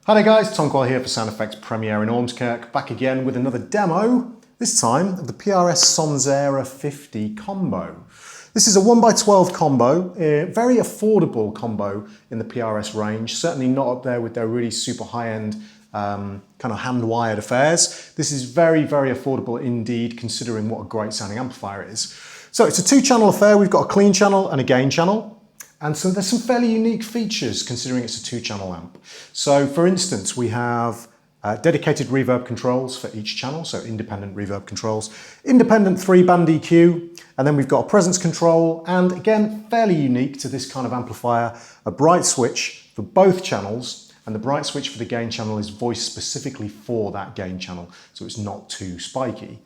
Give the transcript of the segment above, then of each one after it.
Hi there guys, Tom Quayle here for Sound Effects Premiere in Ormskirk, back again with another demo, this time of the PRS Sonzera 50 combo. This is a 1x12 combo, a very affordable combo in the PRS range, certainly not up there with their really super high-end kind of hand-wired affairs. This is very, very affordable indeed, considering what a great sounding amplifier it is. So it's a two-channel affair. We've got a clean channel and a gain channel. And so there's some fairly unique features considering it's a two-channel amp. So for instance, we have dedicated reverb controls for each channel, so independent reverb controls, independent 3-band EQ, and then we've got a presence control, and again, fairly unique to this kind of amplifier, a bright switch for both channels, and the bright switch for the gain channel is voiced specifically for that gain channel, so it's not too spiky.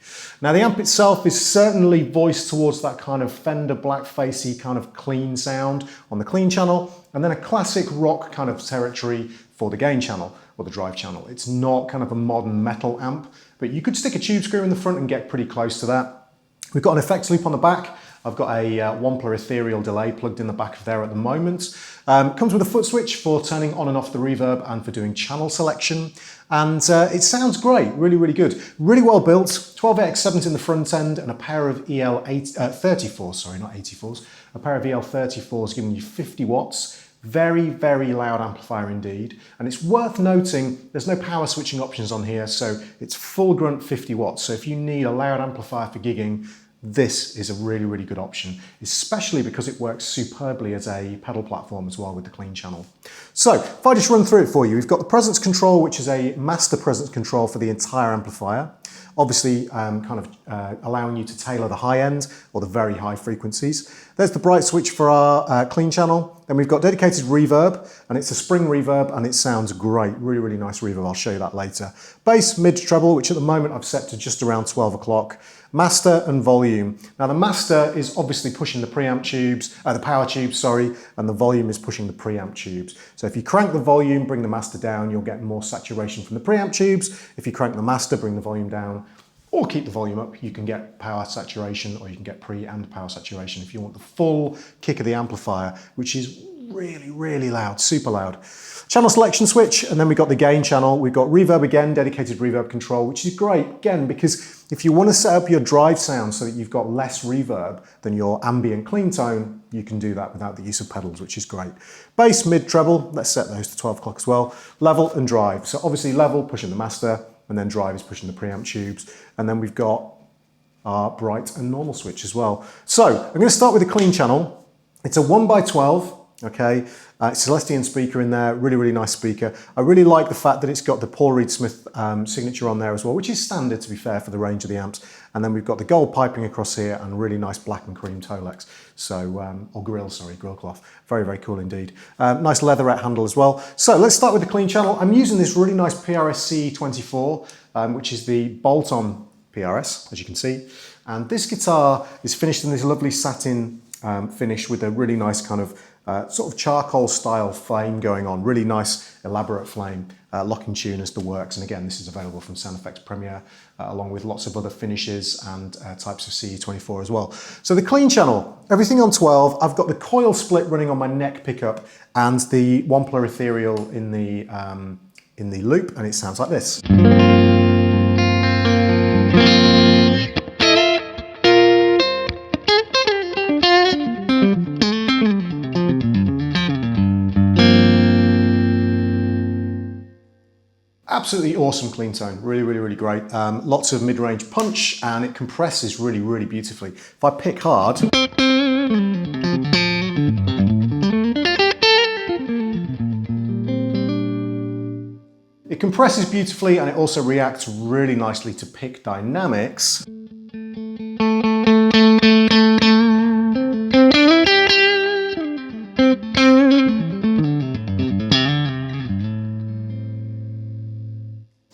Now the amp itself is certainly voiced towards that kind of Fender blackfacey kind of clean sound on the clean channel, and then a classic rock kind of territory for the gain channel or the drive channel. It's not kind of a modern metal amp, but you could stick a tube screw in the front and get pretty close to that. We've got an effects loop on the back. I've got a Wampler ethereal delay plugged in the back of there at the moment. Comes with a foot switch for turning on and off the reverb and for doing channel selection. And it sounds great, really, really good. Really well built, 12 AX7s in the front end and a pair of EL34s, sorry, not 84s, a pair of EL34s giving you 50 watts. Very, very loud amplifier indeed. And it's worth noting, there's no power switching options on here, so it's full grunt 50 watts. So if you need a loud amplifier for gigging, this is a really, really good option, especially because it works superbly as a pedal platform as well with the clean channel. So if I just run through it for you, we've got the presence control, which is a master presence control for the entire amplifier. Obviously allowing you to tailor the high end or the very high frequencies. There's the bright switch for our clean channel. Then we've got dedicated reverb, and it's a spring reverb and it sounds great. Really, really nice reverb. I'll show you that later. Bass, mid, treble, which at the moment I've set to just around 12 o'clock. Master and volume. Now the master is obviously pushing the preamp tubes, the power tubes, sorry, and the volume is pushing the preamp tubes. So if you crank the volume, bring the master down, you'll get more saturation from the preamp tubes. If you crank the master, bring the volume down, or keep the volume up, you can get power saturation, or you can get pre and power saturation if you want the full kick of the amplifier, which is really, really loud, super loud. Channel selection switch, and then we've got the gain channel. We've got reverb again, dedicated reverb control, which is great, again, because if you want to set up your drive sound so that you've got less reverb than your ambient clean tone, you can do that without the use of pedals, which is great. Bass, mid, treble, let's set those to 12 o'clock as well. Level and drive. So obviously level, pushing the master, and then drive is pushing the preamp tubes. And then we've got our bright and normal switch as well. So I'm going to start with the clean channel. It's a 1x12. Okay, Celestion speaker in there, really, really nice speaker. I really like the fact that it's got the Paul Reed Smith signature on there as well, which is standard to be fair for the range of the amps. And then we've got the gold piping across here and really nice black and cream Tolex. So, or grill, sorry, grill cloth. Very, very cool indeed. Nice leatherette handle as well. So let's start with the clean channel. I'm using this really nice PRS CE24, which is the bolt-on PRS, as you can see. And this guitar is finished in this lovely satin finish with a really nice kind of sort of charcoal style flame going on, really nice elaborate flame, locking tuners, the works, and again this is available from Sound Effects Premiere along with lots of other finishes and types of CE24 as well. So the clean channel, everything on 12, I've got the coil split running on my neck pickup and the Wampler ethereal in the loop, and it sounds like this. Absolutely awesome clean tone, really, really, really great. Lots of mid-range punch, and it compresses really, really beautifully. If I pick hard, it compresses beautifully, and it also reacts really nicely to pick dynamics.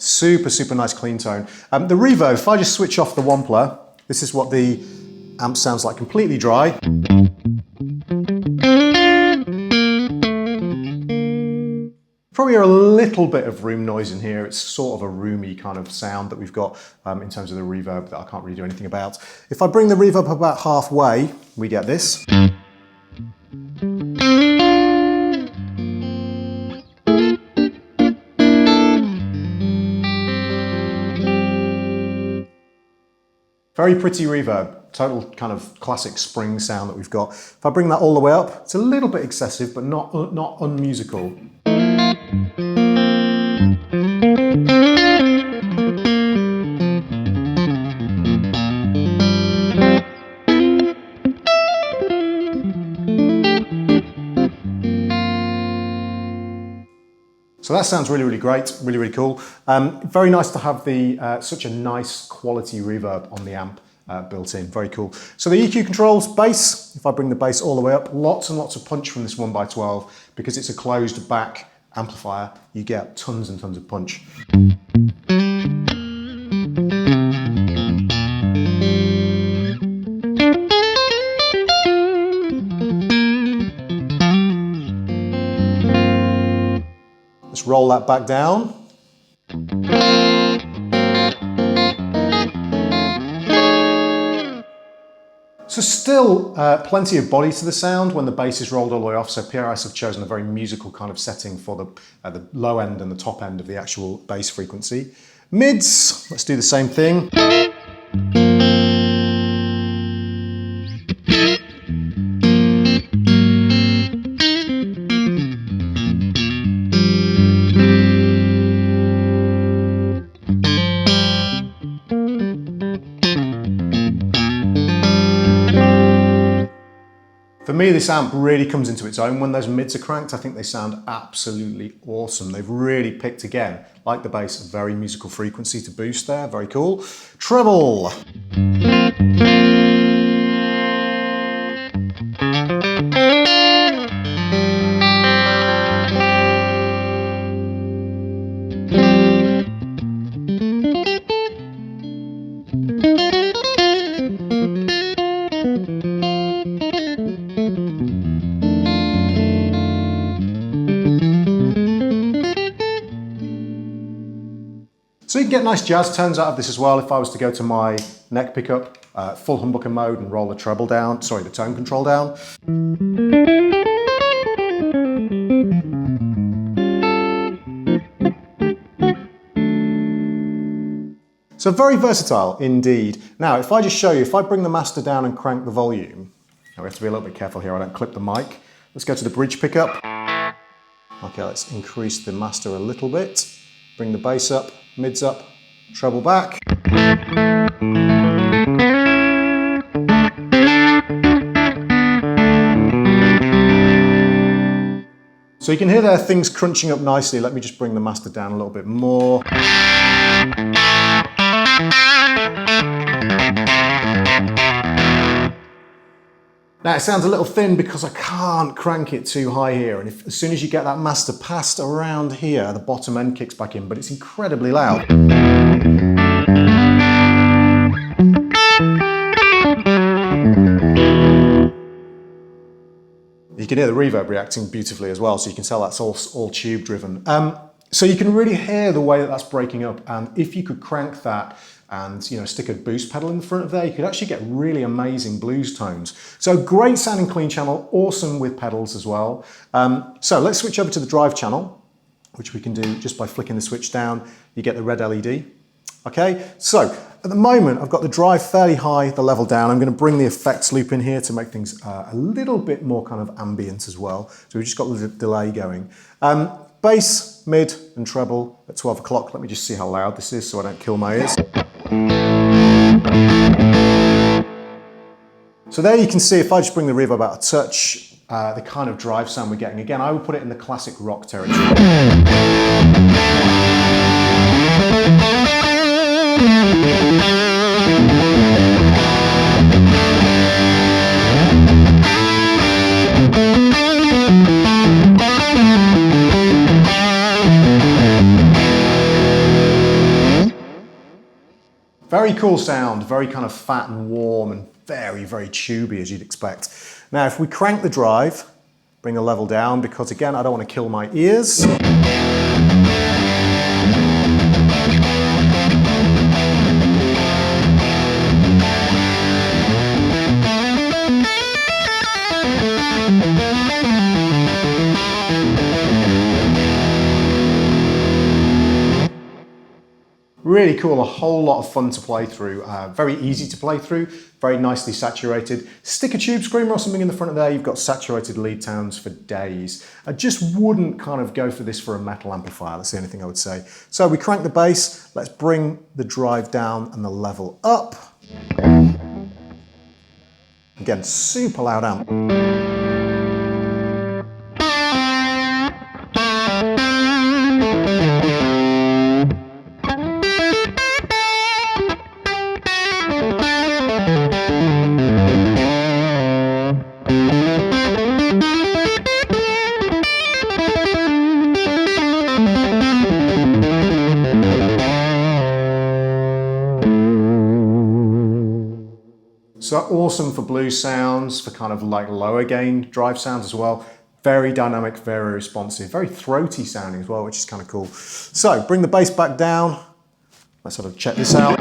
Super, super nice clean tone. The reverb, if I just switch off the Wampler, this is what the amp sounds like completely dry. Probably a little bit of room noise in here. It's sort of a roomy kind of sound that we've got in terms of the reverb that I can't really do anything about. If I bring the reverb up about halfway, we get this. Very pretty reverb, total kind of classic spring sound that we've got. If I bring that all the way up, it's a little bit excessive, but not unmusical. So that sounds really, really great, really, really cool. Very nice to have the such a nice quality reverb on the amp built in, very cool. So the EQ controls, bass, if I bring the bass all the way up, lots and lots of punch from this 1x12. Because it's a closed back amplifier, you get tons and tons of punch. Let's roll that back down. So still plenty of body to the sound when the bass is rolled all the way off. So PRS have chosen a very musical kind of setting for the low end and the top end of the actual bass frequency. Mids, let's do the same thing. For me, this amp really comes into its own when those mids are cranked. I think they sound absolutely awesome. They've really picked, again, like the bass, a very musical frequency to boost there. Very cool. Treble. So you can get nice jazz tones out of this as well. If I was to go to my neck pickup, full humbucker mode and roll the treble down, sorry, the tone control down. So very versatile indeed. Now, if I just show you, if I bring the master down and crank the volume, now we have to be a little bit careful here, I don't clip the mic. Let's go to the bridge pickup. Okay, let's increase the master a little bit. Bring the bass up, mids up, treble back. So you can hear there things crunching up nicely. Let me just bring the master down a little bit more. Now it sounds a little thin because I can't crank it too high here, and as soon as you get that master past around here, the bottom end kicks back in, but it's incredibly loud. You can hear the reverb reacting beautifully as well, so you can tell that's all tube driven. So you can really hear the way that that's breaking up, and if you could crank that and stick a boost pedal in the front of there, you could actually get really amazing blues tones. So great sounding clean channel, awesome with pedals as well. So let's switch over to the drive channel, which we can do just by flicking the switch down. You get the red LED. Okay, so at the moment I've got the drive fairly high, the level down. I'm going to bring the effects loop in here to make things a little bit more kind of ambient as well. So we've just got the delay going. Bass, mid and treble at 12 o'clock. Let me just see how loud this is so I don't kill my ears. So there you can see, if I just bring the reverb out a touch, the kind of drive sound we're getting. Again, I would put it in the classic rock territory. Very cool sound, very kind of fat and warm and very, very tubey as you'd expect. Now if we crank the drive, bring the level down, because again I don't want to kill my ears. Really cool, a whole lot of fun to play through. Very easy to play through, very nicely saturated. Stick a tube screamer or something in the front of there, you've got saturated lead tones for days. I just wouldn't kind of go for this for a metal amplifier, that's the only thing I would say. So we crank the bass, let's bring the drive down and the level up. Again, super loud amp. So awesome for blues sounds, for kind of like lower gain drive sounds as well. Very dynamic, very responsive, very throaty sounding as well, which is kind of cool. So bring the bass back down. Let's sort of check this out.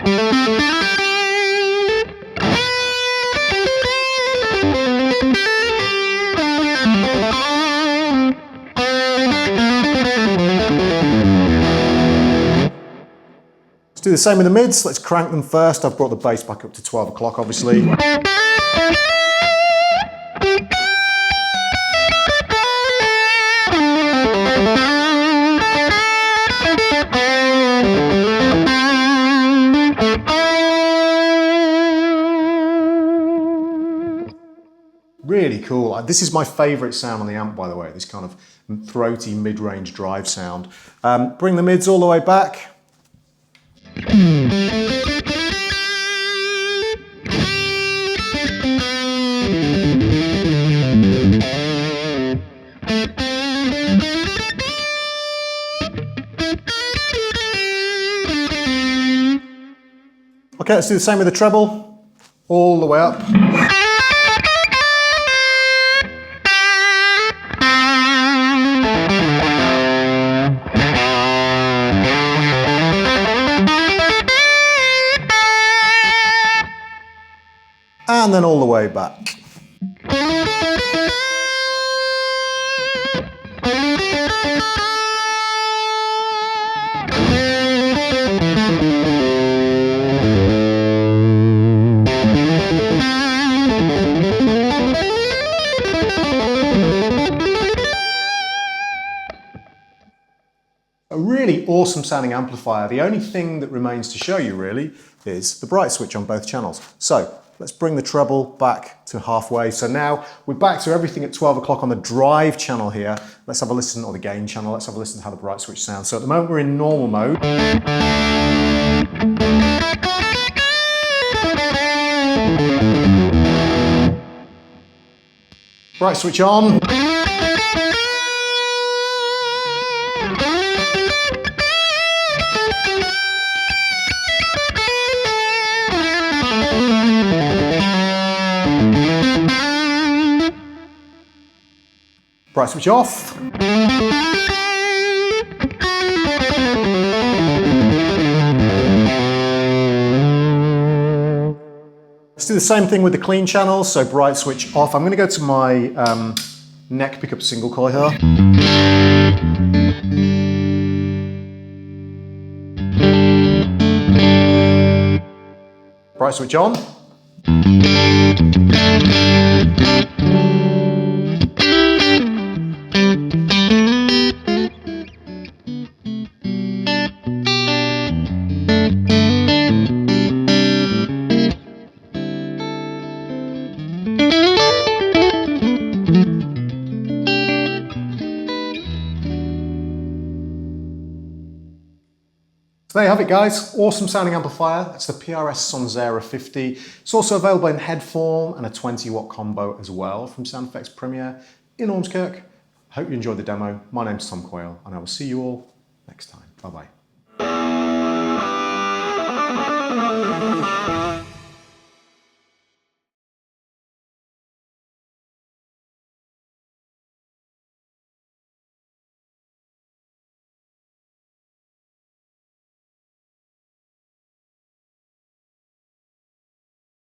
Let's do the same with the mids. Let's crank them first. I've brought the bass back up to 12 o'clock, obviously. Really cool. This is my favourite sound on the amp, by the way, this kind of throaty mid-range drive sound. Bring the mids all the way back. Okay, let's do the same with the treble, all the way up. And then all the way back. A really awesome sounding amplifier. The only thing that remains to show you really is the bright switch on both channels. So let's bring the treble back to halfway. So now we're back to everything at 12 o'clock on the drive channel here. Let's have a listen, or the gain channel. Let's have a listen to how the bright switch sounds. So at the moment we're in normal mode. Bright switch on. Bright switch off. Let's do the same thing with the clean channels, so bright switch off. I'm going to go to my neck pickup single coil here. Bright switch on. So there you have it, guys. Awesome sounding amplifier. That's the PRS Sonzera 50. It's also available in head form and a 20-watt combo as well from Sound Effects Premiere in Ormskirk. Hope you enjoyed the demo. My name's Tom Quayle, and I will see you all next time. Bye-bye.